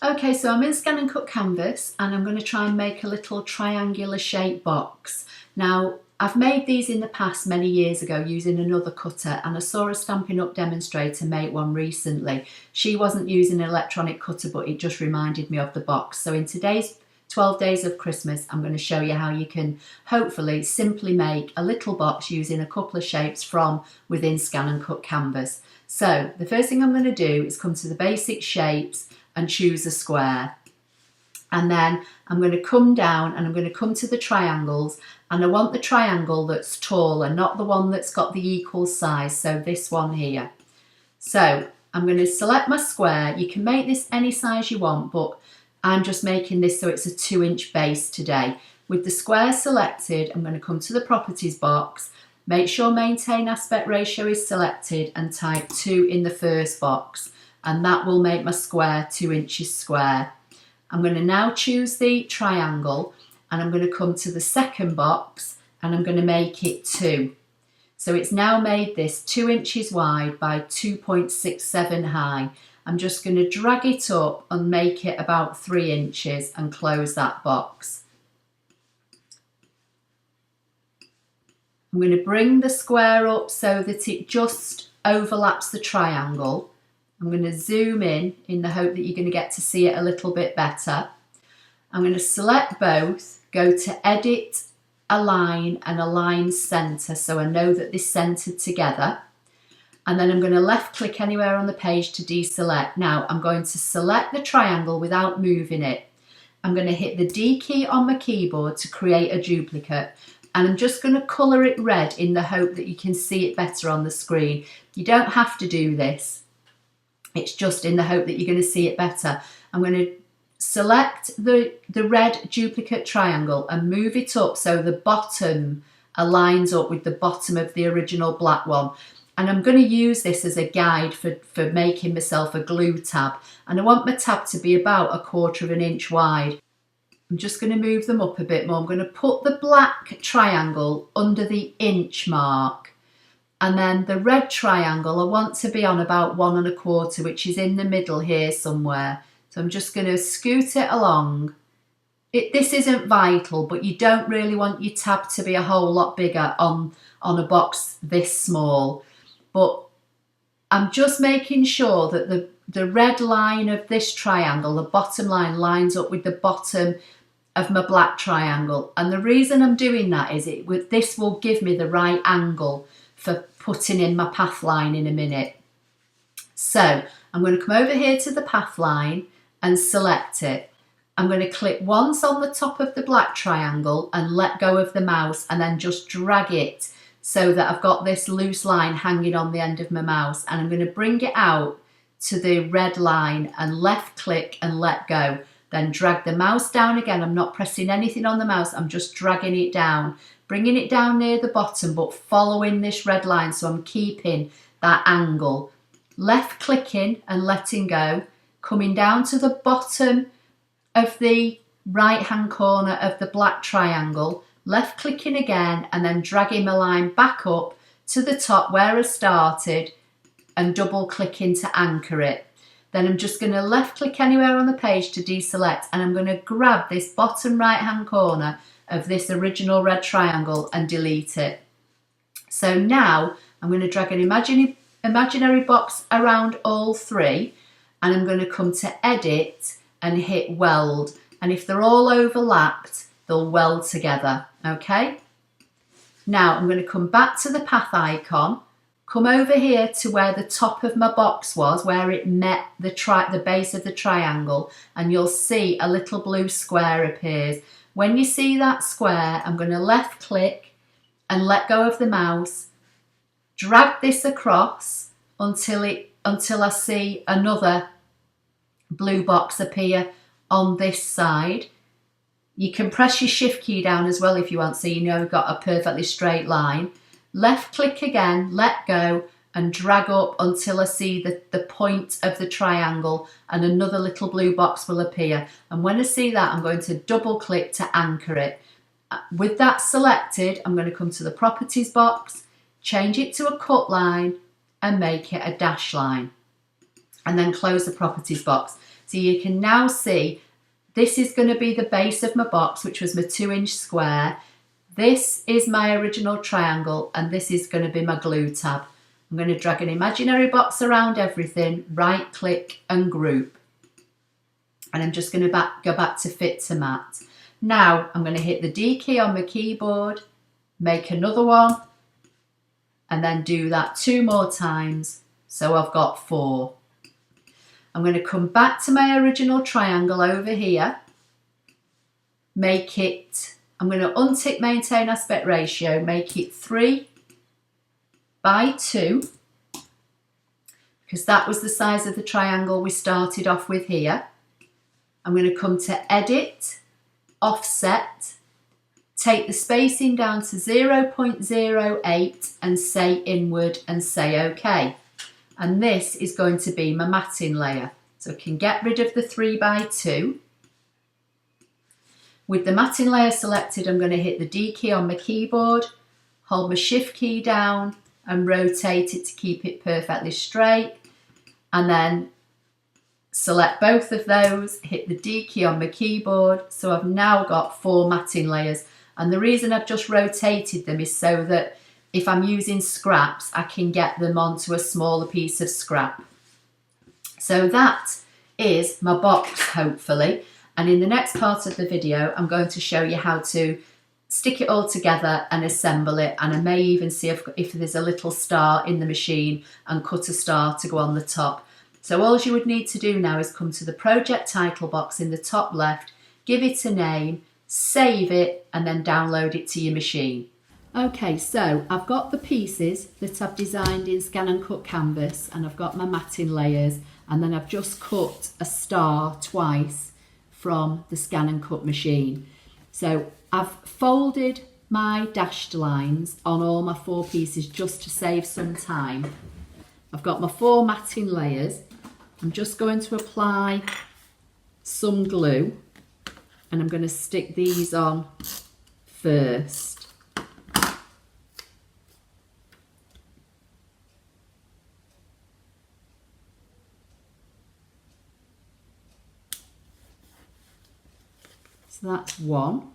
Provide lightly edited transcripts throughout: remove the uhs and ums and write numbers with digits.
Okay, so I'm in ScanNCut Canvas and I'm going to try and make a little triangular shaped box. Now, I've made these in the past many years ago using another cutter, and I saw a Stampin' Up demonstrator make one recently. She wasn't using an electronic cutter, but it just reminded me of the box. So in today's 12 Days of Christmas, I'm going to show you how you can hopefully simply make a little box using a couple of shapes from within ScanNCut Canvas. So the first thing I'm going to do is come to the basic shapes and choose a square. And then I'm going to come down and I'm going to come to the triangles, and I want the triangle that's taller, not the one that's got the equal size, so this one here. So I'm going to select my square. You can make this any size you want, but I'm just making this so it's a 2-inch base today. With the square selected, I'm going to come to the properties box, make sure maintain aspect ratio is selected and type 2 in the first box, and that will make my square 2 inches square. I'm going to now choose the triangle and I'm going to come to the second box and I'm going to make it 2. So it's now made this 2 inches wide by 2.67 high. I'm just going to drag it up and make it about 3 inches and close that box. I'm going to bring the square up so that it just overlaps the triangle. I'm going to zoom in the hope that you're going to get to see it a little bit better. I'm going to select both, go to Edit, Align and Align Center so I know that they're centered together. And then I'm going to left click anywhere on the page to deselect. Now I'm going to select the triangle without moving it. I'm going to hit the D key on my keyboard to create a duplicate. And I'm just going to colour it red in the hope that you can see it better on the screen. You don't have to do this. It's just in the hope that you're going to see it better. I'm going to select the red duplicate triangle and move it up so the bottom aligns up with the bottom of the original black one. And I'm going to use this as a guide for making myself a glue tab. And I want my tab to be about 1/4 inch wide. I'm just going to move them up a bit more. I'm going to put the black triangle under the inch mark. And then the red triangle, I want to be on about 1 1/4, which is in the middle here somewhere. So I'm just going to scoot it along. This isn't vital, but you don't really want your tab to be a whole lot bigger on a box this small. But I'm just making sure that the red line of this triangle, the bottom line, lines up with the bottom of my black triangle. And the reason I'm doing that is this will give me the right angle for putting in my path line in a minute. So I'm going to come over here to the path line and select it. I'm going to click once on the top of the black triangle and let go of the mouse and then just drag it so that I've got this loose line hanging on the end of my mouse, and I'm going to bring it out to the red line and left click and let go. Then drag the mouse down again. I'm not pressing anything on the mouse, I'm just dragging it down, bringing it down near the bottom but following this red line so I'm keeping that angle. Left clicking and letting go, coming down to the bottom of the right hand corner of the black triangle, left clicking again and then dragging my line back up to the top where I started and double clicking to anchor it. Then I'm just going to left click anywhere on the page to deselect, and I'm going to grab this bottom right hand corner of this original red triangle and delete it. So now I'm going to drag an imaginary box around all three, and I'm going to come to Edit and hit Weld, and if they're all overlapped they'll weld together. Okay, now I'm going to come back to the path icon, come over here to where the top of my box was, where it met the base of the triangle, and you'll see a little blue square appears. When you see that square, I'm going to left click and let go of the mouse, drag this across until I see another blue box appear on this side. You can press your shift key down as well if you want, so you know you've got a perfectly straight line. Left click again, let go and drag up until I see the point of the triangle, and another little blue box will appear. And when I see that, I'm going to double click to anchor it. With that selected, I'm going to come to the properties box, change it to a cut line and make it a dash line, and then close the properties box. So you can now see this is going to be the base of my box, which was my 2-inch square. This is my original triangle, and this is going to be my glue tab. I'm going to drag an imaginary box around everything, right click and group. And I'm just going to go back to fit to mat. Now I'm going to hit the D key on my keyboard, make another one, and then do that 2 more times. So I've got 4. I'm going to come back to my original triangle over here, make it, I'm going to untick maintain aspect ratio, make it 3 by 2, because that was the size of the triangle we started off with here. I'm going to come to edit, offset, take the spacing down to 0.08 and say inward and say OK. And this is going to be my matting layer. So I can get rid of the 3 by 2. With the matting layer selected, I'm going to hit the D key on my keyboard, hold my shift key down and rotate it to keep it perfectly straight. And then select both of those, hit the D key on my keyboard. So I've now got 4 matting layers. And the reason I've just rotated them is so that if I'm using scraps, I can get them onto a smaller piece of scrap. So that is my box, hopefully. And in the next part of the video, I'm going to show you how to stick it all together and assemble it. And I may even see if there's a little star in the machine and cut a star to go on the top. So all you would need to do now is come to the project title box in the top left, give it a name, save it, and then download it to your machine. Okay, so I've got the pieces that I've designed in ScanNCut Canvas, and I've got my matting layers, and then I've just cut a star twice from the ScanNCut machine. So I've folded my dashed lines on all my 4 pieces just to save some time. I've got my 4 matting layers. I'm just going to apply some glue, and I'm going to stick these on first. So that's 1.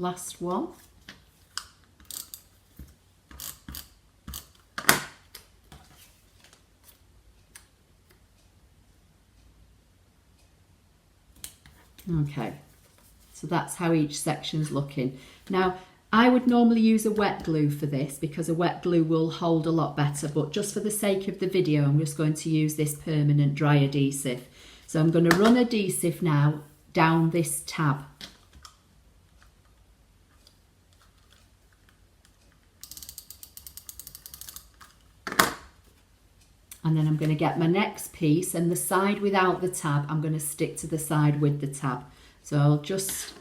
Last one. Okay, so that's how each section's looking. Now, I would normally use a wet glue for this because a wet glue will hold a lot better, but just for the sake of the video, I'm just going to use this permanent dry adhesive. So I'm going to run adhesive now down this tab. And then I'm going to get my next piece, and the side without the tab, I'm going to stick to the side with the tab. So I'll just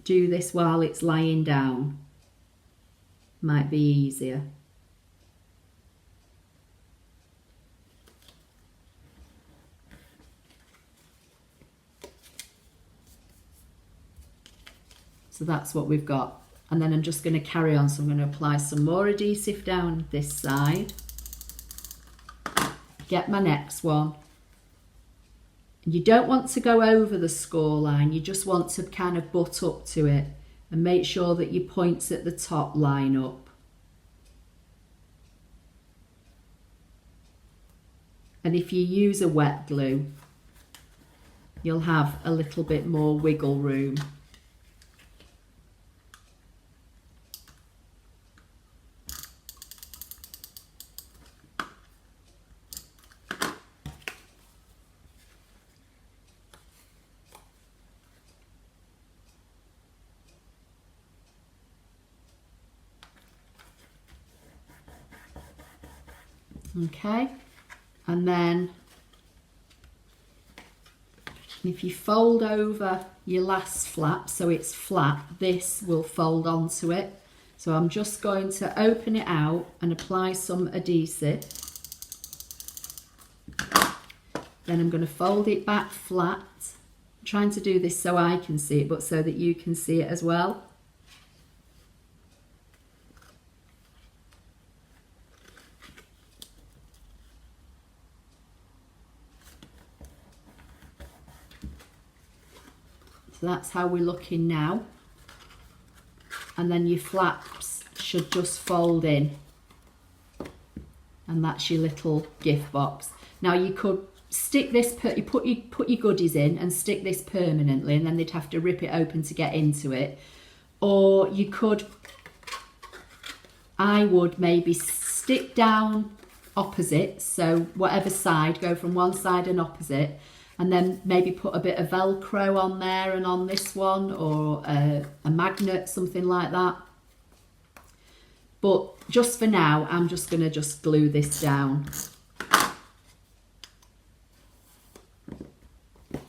do this while it's lying down. Might be easier. So that's what we've got. And then I'm just going to carry on. So I'm going to apply some more adhesive down this side. Get my next one. You don't want to go over the score line, you just want to kind of butt up to it and make sure that your points at the top line up. And if you use a wet glue, you'll have a little bit more wiggle room. Okay, and then if you fold over your last flap so it's flat, this will fold onto it. So I'm just going to open it out and apply some adhesive. Then I'm going to fold it back flat. I'm trying to do this so I can see it, but so that you can see it as well. So that's how we're looking now. And then your flaps should just fold in. And that's your little gift box. Now you could stick this, you put your goodies in and stick this permanently, and then they'd have to rip it open to get into it. Or you could, I would maybe stick down opposite, so whatever side, go from one side and opposite, and then maybe put a bit of Velcro on there and on this one, or a magnet, something like that. But just for now, I'm just going to just glue this down.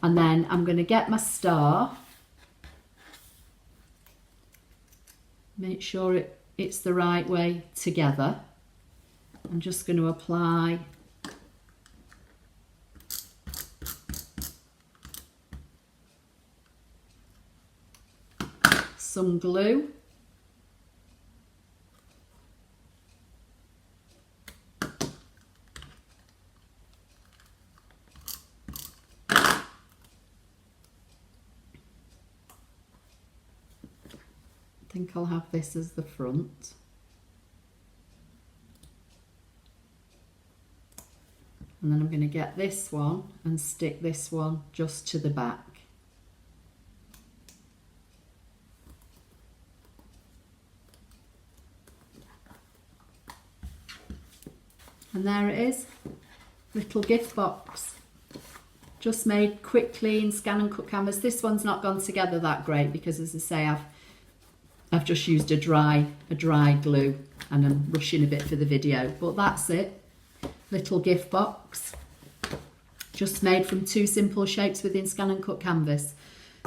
And then I'm going to get my star. Make sure it's the right way together. I'm just going to apply some glue. I think I'll have this as the front. And then I'm going to get this one and stick this one just to the back. And there it is, little gift box. Just made quickly in ScanNCut Canvas. This one's not gone together that great because, as I say, I've just used a dry glue and I'm rushing a bit for the video. But that's it, little gift box. Just made from two simple shapes within ScanNCut Canvas.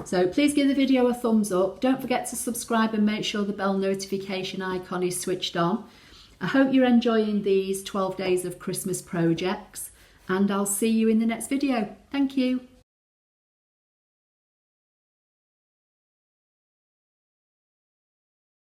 So please give the video a thumbs up. Don't forget to subscribe and make sure the bell notification icon is switched on. I hope you're enjoying these 12 days of Christmas projects, and I'll see you in the next video. Thank you.